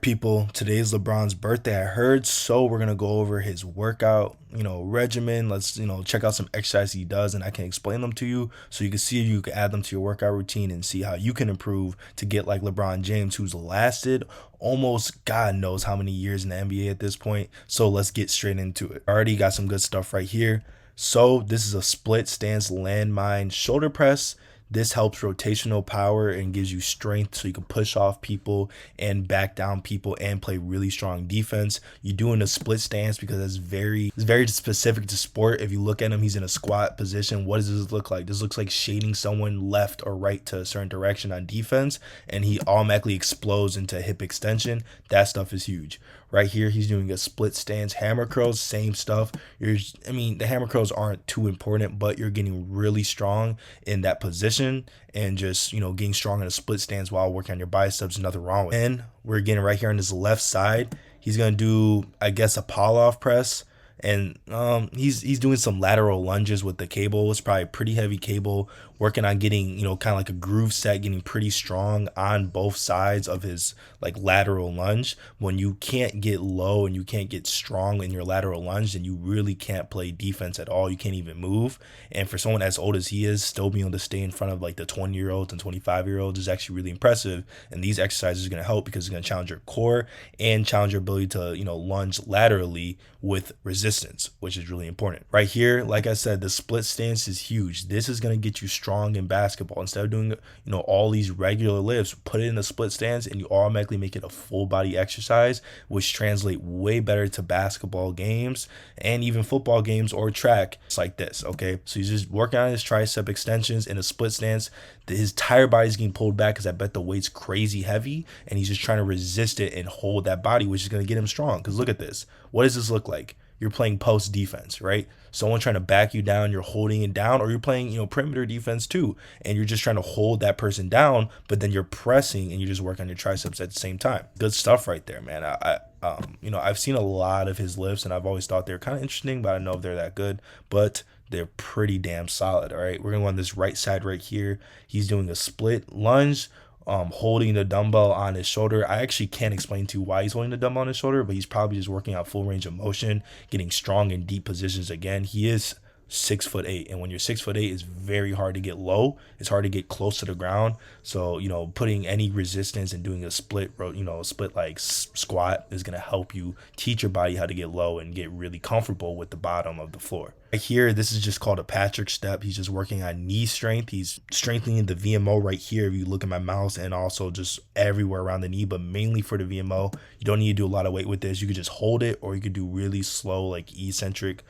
people, today's LeBron's birthday. I heard, so we're gonna go over his workout, regimen. Let's, check out some exercise he does, and I can explain them to you so you can see if you can add them to your workout routine and see how you can improve to get like LeBron James, who's lasted almost God knows how many years in the NBA at this point. So let's get straight into it. I already got some good stuff right here. So this is a split stance landmine shoulder press. This helps rotational power and gives you strength so you can push off people and back down people and play really strong defense. You're doing a split stance because it's very specific to sport. If you look at him, he's in a squat position. What does this look like? This looks like shading someone left or right to a certain direction on defense, and he automatically explodes into hip extension. That stuff is huge. Right here, he's doing a split stance hammer curls, same stuff. The hammer curls aren't too important, but you're getting really strong in that position and just, getting strong in a split stance while working on your biceps. Nothing wrong with it. And we're getting right here on his left side. He's going to do, I guess, a pull-off press. And he's doing some lateral lunges with the cable. It's probably a pretty heavy cable, working on getting, kind of like a groove set, getting pretty strong on both sides of his like lateral lunge. When you can't get low and you can't get strong in your lateral lunge, then you really can't play defense at all. You can't even move. And for someone as old as he is, still being able to stay in front of like the 20-year-olds and 25-year-olds is actually really impressive. And these exercises are going to help because it's going to challenge your core and challenge your ability to, lunge laterally with resistance, which is really important. Right here, like I said, the split stance is huge. This is going to get you strong in basketball. Instead of doing, all these regular lifts, put it in a split stance and you automatically make it a full body exercise, which translate way better to basketball games and even football games or track. It's like this, okay? So he's just working on his tricep extensions in a split stance. His entire body's getting pulled back because I bet the weight's crazy heavy, and he's just trying to resist it and hold that body, which is going to get him strong. Because look at this. What does this look like? You're playing post defense, right? Someone trying to back you down, you're holding it down, or you're playing, perimeter defense too, and you're just trying to hold that person down, but then you're pressing and you just work on your triceps at the same time. Good stuff right there, man. I've seen a lot of his lifts, and I've always thought they're kind of interesting, but I don't know if they're that good, but they're pretty damn solid. All right, we're gonna go on this right side right here. He's doing a split lunge, holding the dumbbell on his shoulder. I actually can't explain to you why he's holding the dumbbell on his shoulder, but he's probably just working out full range of motion, getting strong in deep positions again. He is 6'8", and when you're 6'8", it's very hard to get low. It's hard to get close to the ground. So putting any resistance and doing a split like squat is gonna help you teach your body how to get low and get really comfortable with the bottom of the floor. Right here, this is just called a Patrick step. He's just working on knee strength. He's strengthening the VMO right here if you look at my mouse, and also just everywhere around the knee, but mainly for the VMO. You don't need to do a lot of weight with this. You could just hold it, or you could do really slow like eccentric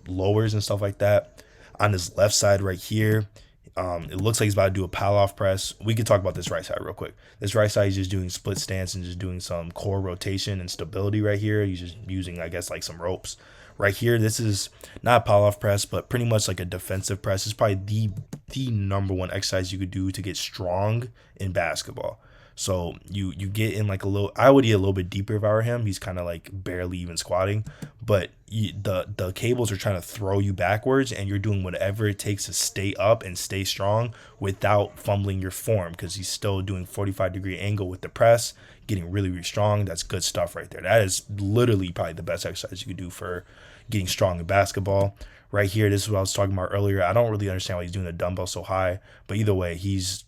lowers and stuff like that. On this left side right here, it looks like he's about to do a pile-off press. We could talk about this right side real quick. This right side, he's just doing split stance and just doing some core rotation and stability right here. He's just using, I guess, like some ropes. Right here, this is not a pile-off press, but pretty much like a defensive press. It's probably the number one exercise you could do to get strong in basketball. So you get in like I would get a little bit deeper if I were him. He's kind of like barely even squatting, but the cables are trying to throw you backwards, and you're doing whatever it takes to stay up and stay strong without fumbling your form, because he's still doing 45-degree angle with the press, getting really, really strong. That's good stuff right there. That is literally probably the best exercise you could do for getting strong in basketball. Right here, this is what I was talking about earlier. I don't really understand why he's doing the dumbbell so high, but either way, he's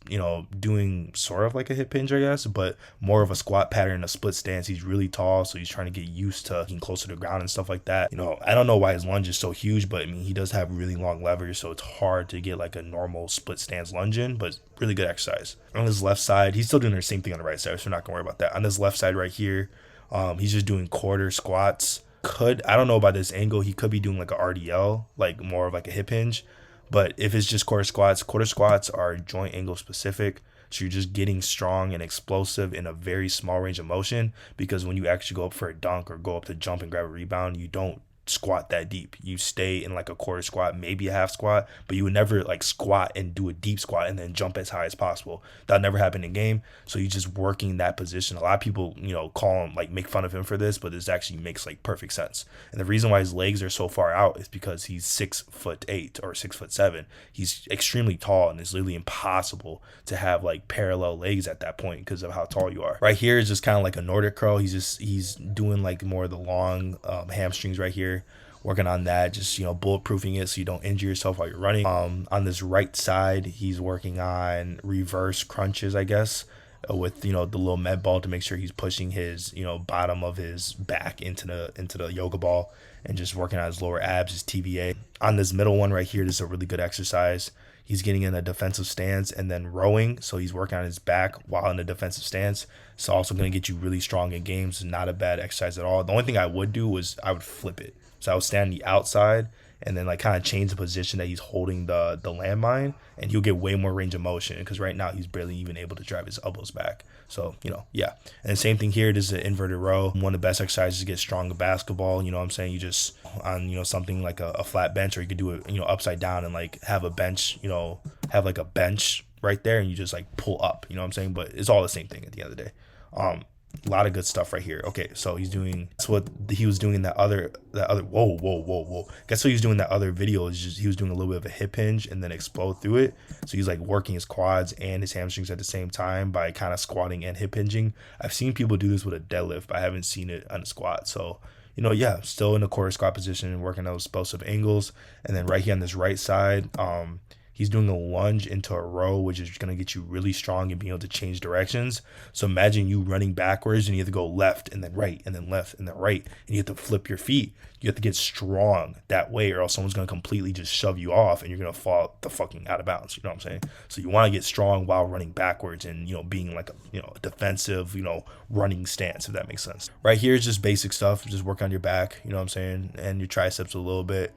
doing sort of like a hip hinge, I guess, but more of a squat pattern, a split stance. He's really tall, so he's trying to get used to getting closer to the ground and stuff like that. I don't know why his lunge is so huge, but he does have really long levers, so it's hard to get like a normal split stance lunge in, but really good exercise. On his left side, he's still doing the same thing on the right side, so we're not gonna worry about that. On this left side right here, he's just doing quarter squats. I don't know about this angle, he could be doing like a RDL, like more of like a hip hinge, but if it's just quarter squats are joint angle specific, so you're just getting strong and explosive in a very small range of motion, because when you actually go up for a dunk or go up to jump and grab a rebound, you don't squat that deep. You stay in like a quarter squat, maybe a half squat, but you would never like squat and do a deep squat and then jump as high as possible. That never happened in game. So you just working that position. A lot of people, call him, like, make fun of him for this, but this actually makes like perfect sense. And the reason why his legs are so far out is because he's 6'8" or 6'7". He's extremely tall, and it's literally impossible to have like parallel legs at that point because of how tall you are. Right here is just kind of like a Nordic curl. He's doing like more of the long hamstrings right here, working on that, just bulletproofing it so you don't injure yourself while you're running. On this right side, he's working on reverse crunches, I guess, with the little med ball to make sure he's pushing his bottom of his back into the yoga ball, and just working on his lower abs, his TVA. On this middle one right here, this is a really good exercise. He's getting in a defensive stance and then rowing, so he's working on his back while in a defensive stance. It's also going to get you really strong in games. Not a bad exercise at all. The only thing I would do was I would flip it. So I would stand on the outside and then like kind of change the position that he's holding the landmine, and he'll get way more range of motion because right now he's barely even able to drive his elbows back. So, yeah. And the same thing here, this is an inverted row. One of the best exercises to get strong in basketball. You know what I'm saying? You just on, something like a flat bench, or you could do it, upside down and like have a bench, have like a bench right there, and you just like pull up, you know what I'm saying? But it's all the same thing at the end of the day. A lot of good stuff right here. Okay, so that's what he was doing in that other whoa. Guess what he was doing in that other video is just he was doing a little bit of a hip hinge and then explode through it. So he's like working his quads and his hamstrings at the same time by kind of squatting and hip hinging. I've seen people do this with a deadlift, but I haven't seen it on a squat. So yeah, still in a quarter squat position and working those explosive angles. And then right here on this right side, he's doing a lunge into a row, which is going to get you really strong and being able to change directions. So imagine you running backwards and you have to go left and then right and then left and then right, and you have to flip your feet. You have to get strong that way, or else someone's going to completely just shove you off and you're going to fall the fucking out of bounds. You know what I'm saying? So you want to get strong while running backwards and, being like a defensive, running stance, if that makes sense. Right here is just basic stuff. Just work on your back, you know what I'm saying? And your triceps a little bit.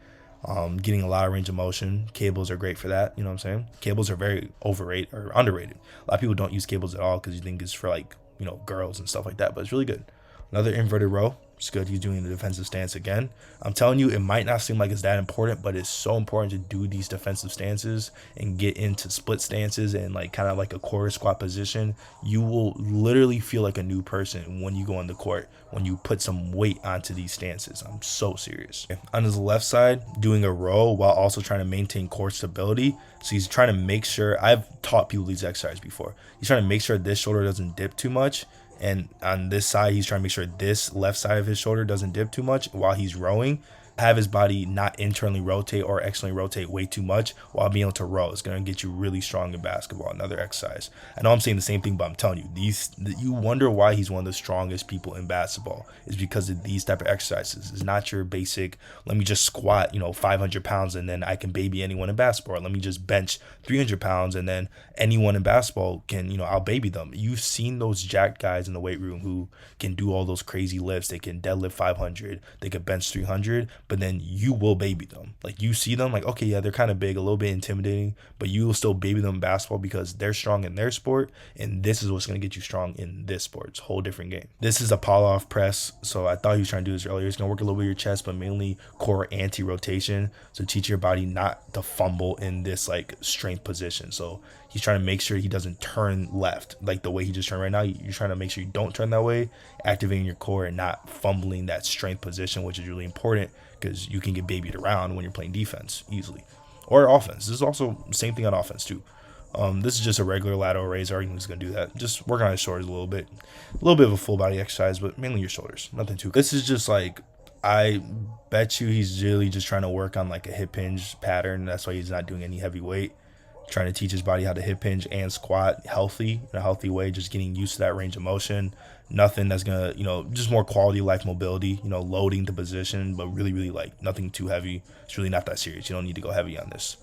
Getting a lot of range of motion. Cables are great for that, you know what I'm saying? Cables are very overrated or underrated. A lot of people don't use cables at all because you think it's for like, girls and stuff like that, but it's really good. Another inverted row. It's good. He's doing the defensive stance again. I'm telling you, it might not seem like it's that important, but it's so important to do these defensive stances and get into split stances and like kind of like a quarter squat position. You will literally feel like a new person when you go on the court, when you put some weight onto these stances. I'm so serious. On his left side, doing a row while also trying to maintain core stability. So he's trying to make sure, I've taught people these exercises before. He's trying to make sure this shoulder doesn't dip too much. And on this side, he's trying to make sure this left side of his shoulder doesn't dip too much while he's rowing. Have his body not internally rotate or externally rotate way too much while being able to row. It's going to get you really strong in basketball. Another exercise. I know I'm saying the same thing, but I'm telling you, you wonder why he's one of the strongest people in basketball is because of these type of exercises. It's not your basic, let me just squat, 500 pounds and then I can baby anyone in basketball. Or let me just bench 300 pounds and then anyone in basketball can, I'll baby them. You've seen those jacked guys in the weight room who can do all those crazy lifts. They can deadlift 500. They can bench 300. But then you will baby them. Like you see them like, okay, yeah, they're kind of big, a little bit intimidating, but you will still baby them in basketball because they're strong in their sport. And this is what's going to get you strong in this sport. It's a whole different game. This is a pull-off press. So I thought he was trying to do this earlier. It's going to work a little bit of your chest, but mainly core anti-rotation. So teach your body not to fumble in this like strength position. So he's trying to make sure he doesn't turn left like the way he just turned right now. You're trying to make sure you don't turn that way, activating your core and not fumbling that strength position, which is really important because you can get babied around when you're playing defense easily or offense. This is also the same thing on offense too. This is just a regular lateral raise. Argument's going to do that. Just work on his shoulders a little bit of a full body exercise, but mainly your shoulders. Nothing too. This is just like, I bet you he's really just trying to work on like a hip hinge pattern. That's why he's not doing any heavy weight. Trying to teach his body how to hip hinge and squat in a healthy way, just getting used to that range of motion. Nothing that's gonna, just more quality of life mobility, loading the position, but really, really like nothing too heavy. It's really not that serious. You don't need to go heavy on this,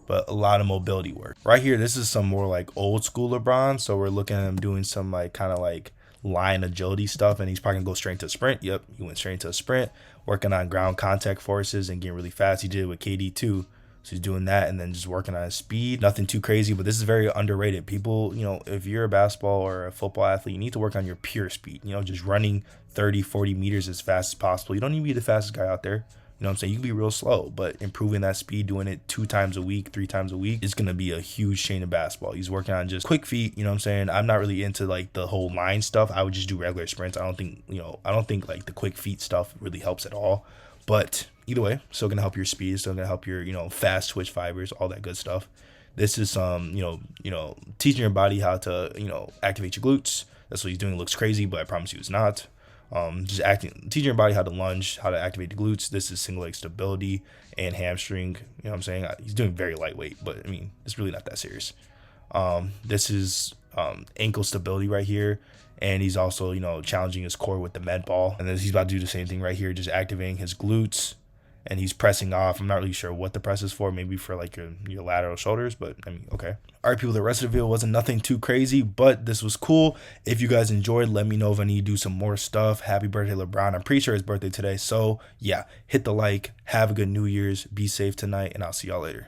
but a lot of mobility work. Right here, this is some more like old school LeBron. So we're looking at him doing some like kind of like line agility stuff, and he's probably gonna go straight into a sprint. Yep, he went straight into a sprint, working on ground contact forces and getting really fast. He did it with KD too. So he's doing that and then just working on his speed. Nothing too crazy, but this is very underrated. People, if you're a basketball or a football athlete, you need to work on your pure speed. Just running 30, 40 meters as fast as possible. You don't need to be the fastest guy out there. You know what I'm saying? You can be real slow, but improving that speed, doing it 2 times a week, 3 times a week is going to be a huge change in basketball. He's working on just quick feet. You know what I'm saying? I'm not really into like the whole line stuff. I would just do regular sprints. I don't think like the quick feet stuff really helps at all. But either way, still going to help your speed, still going to help your, fast twitch fibers, all that good stuff. This is teaching your body how to, activate your glutes. That's what he's doing. It looks crazy, but I promise you it's not. Teaching your body how to lunge, how to activate the glutes. This is single leg stability and hamstring. You know what I'm saying? He's doing very lightweight, but I mean, it's really not that serious. This is ankle stability right here. And he's also, challenging his core with the med ball. And then he's about to do the same thing right here, just activating his glutes. And he's pressing off. I'm not really sure what the press is for, maybe for like your lateral shoulders, but I mean, okay. All right, people, the rest of the video wasn't nothing too crazy, but this was cool. If you guys enjoyed, let me know if I need to do some more stuff. Happy birthday, LeBron. I'm pretty sure his birthday today. So yeah, hit the like, have a good New Year's, be safe tonight, and I'll see y'all later.